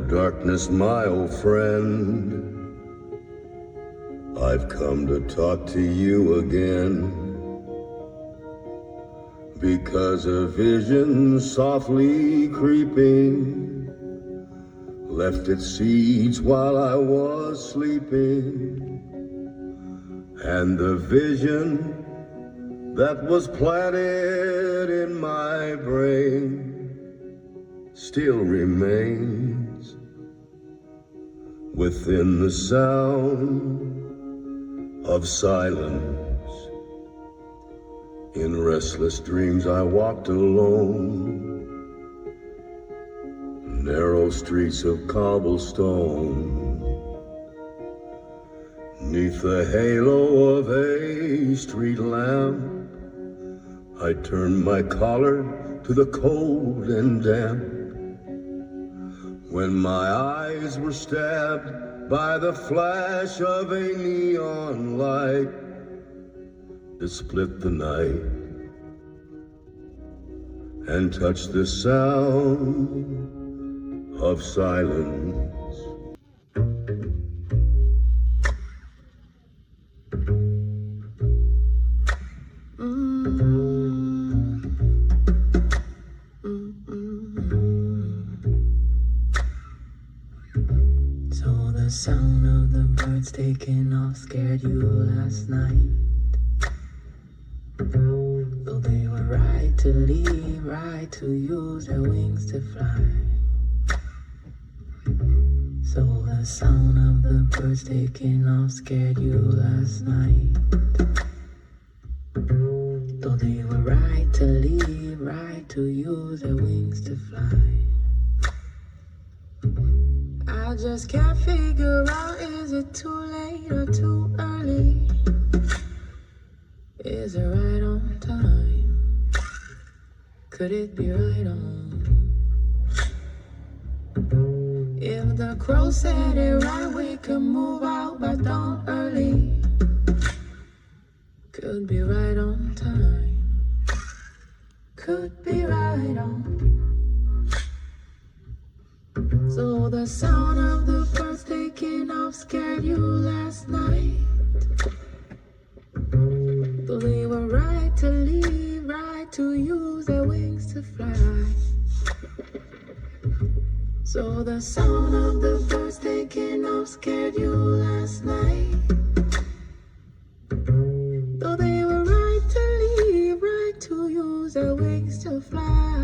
darkness, my old friend, I've come to talk to you again, because a vision softly creeping left its seeds while I was sleeping, and the vision that was planted in my brain still remains within the sound of silence. In restless dreams I walked alone, narrow streets of cobblestone, 'neath the halo of a street lamp. I turned my collar to the cold and damp, when my eyes were stabbed by the flash of a neon light that split the night and touched the sound of silence. The sound of the birds taking off scared you last night. Though they were right to leave, right to use their wings to fly. So the sound of the birds taking off scared you last night. Though they were right to leave, right to use their wings to fly. I just can't figure out, is it too late or too early? Is it right on time? Could it be right on? If the crow said it right, we could move out by dawn early. Could be right on time. Could be right on. So the sound of the birds taking off scared you last night. Though they were right to leave, right to use their wings to fly. So the sound of the birds taking off scared you last night. Though they were right to leave, right to use their wings to fly.